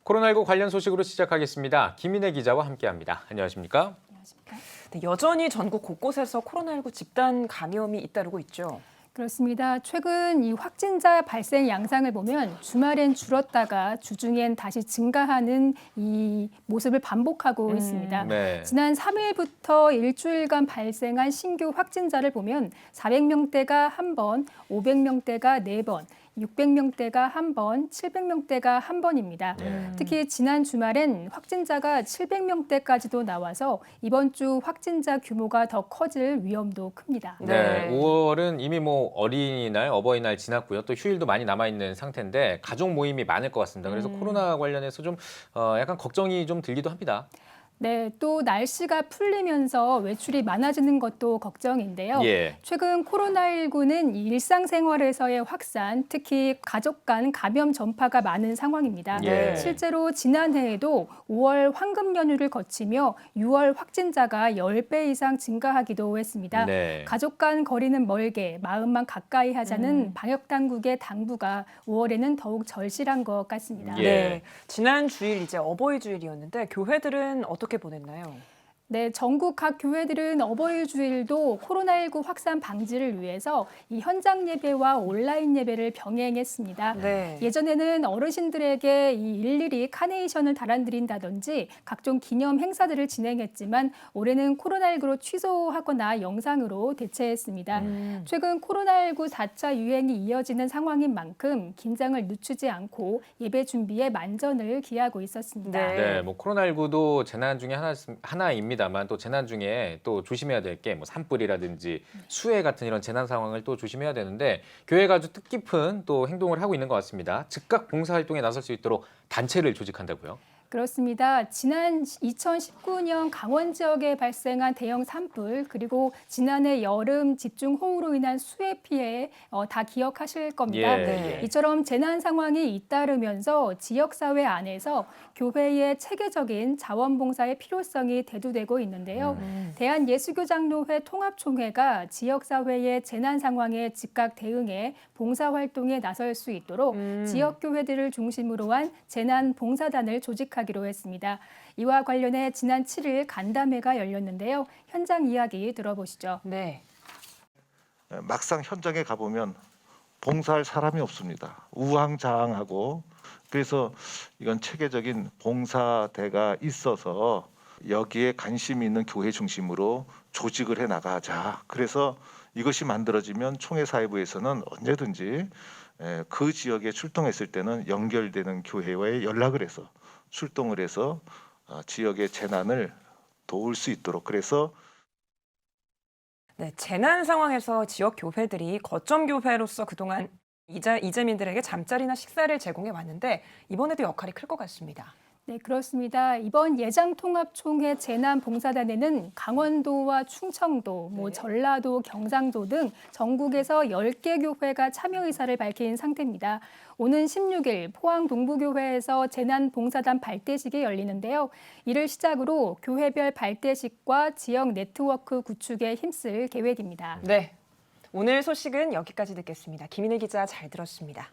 코로나19 관련 소식으로 시작하겠습니다. 김인혜 기자와 함께합니다. 안녕하십니까? 안녕하십니까? 네, 여전히 전국 곳곳에서 코로나19 집단 감염이 잇따르고 있죠. 그렇습니다. 최근 이 확진자 발생 양상을 보면 주말엔 줄었다가 주중엔 다시 증가하는 이 모습을 반복하고 있습니다. 네. 지난 3일부터 일주일간 발생한 신규 확진자를 보면 400명대가 한 번, 500명대가 4번, 600명대가 한 번, 700명대가 한 번입니다. 특히 지난 주말엔 확진자가 700명대까지도 나와서 이번 주 확진자 규모가 더 커질 위험도 큽니다. 네, 5월은 이미 어린이날, 어버이날 지났고요. 또 휴일도 많이 남아있는 상태인데 가족 모임이 많을 것 같습니다. 그래서 코로나 관련해서 좀 약간 걱정이 좀 들기도 합니다. 네, 또 날씨가 풀리면서 외출이 많아지는 것도 걱정인데요. 예. 최근 코로나19는 일상생활에서의 확산, 특히 가족 간 감염 전파가 많은 상황입니다. 예. 실제로 지난해에도 5월 황금 연휴를 거치며 6월 확진자가 10배 이상 증가하기도 했습니다. 네. 가족 간 거리는 멀게 마음만 가까이 하자는 방역당국의 당부가 5월에는 더욱 절실한 것 같습니다. 예. 네, 지난 주일 이제 어버이 주일이었는데 교회들은 어떻게 보냈나요? 네, 전국 각 교회들은 어버이 주일도 코로나19 확산 방지를 위해서 이 현장 예배와 온라인 예배를 병행했습니다. 네. 예전에는 어르신들에게 이 일일이 카네이션을 달아드린다든지 각종 기념 행사들을 진행했지만 올해는 코로나19로 취소하거나 영상으로 대체했습니다. 최근 코로나19 4차 유행이 이어지는 상황인 만큼 긴장을 늦추지 않고 예배 준비에 만전을 기하고 있었습니다. 네. 네, 코로나19도 재난 중에 하나입니다만 또 재난 중에 또 조심해야 될 게 산불이라든지 수해 같은 이런 재난 상황을 또 조심해야 되는데 교회가 아주 뜻깊은 또 행동을 하고 있는 것 같습니다. 즉각 봉사활동에 나설 수 있도록 단체를 조직한다고요? 그렇습니다. 지난 2019년 강원 지역에 발생한 대형 산불 그리고 지난해 여름 집중호우로 인한 수해 피해 다 기억하실 겁니다. 예. 이처럼 재난 상황이 잇따르면서 지역사회 안에서 교회의 체계적인 자원봉사의 필요성이 대두되고 있는데요. 대한예수교장로회 통합총회가 지역사회의 재난 상황에 즉각 대응해 봉사활동에 나설 수 있도록 지역교회들을 중심으로 한 재난봉사단을 조직하기로 했습니다. 이와 관련해 지난 7일 간담회가 열렸는데요. 현장 이야기 들어보시죠. 네. 막상 현장에 가보면 봉사할 사람이 없습니다. 우왕좌왕하고 그래서 이건 체계적인 봉사대가 있어서 여기에 관심이 있는 교회 중심으로 조직을 해 나가자. 그래서 이것이 만들어지면 총회사회부에서는 언제든지 그 지역에 출동했을 때는 연결되는 교회와의 연락을 해서 출동을 해서 지역의 재난을 도울 수 있도록 그래서 네, 재난 상황에서 지역 교회들이 거점 교회로서 그동안 이재민들에게 잠자리나 식사를 제공해 왔는데 이번에도 역할이 클 것 같습니다. 네, 그렇습니다. 이번 예장통합총회 재난봉사단에는 강원도와 충청도, 전라도, 경상도 등 전국에서 10개 교회가 참여 의사를 밝힌 상태입니다. 오는 16일 포항 동부교회에서 재난봉사단 발대식이 열리는데요. 이를 시작으로 교회별 발대식과 지역 네트워크 구축에 힘쓸 계획입니다. 네, 오늘 소식은 여기까지 듣겠습니다. 김인혜 기자 잘 들었습니다.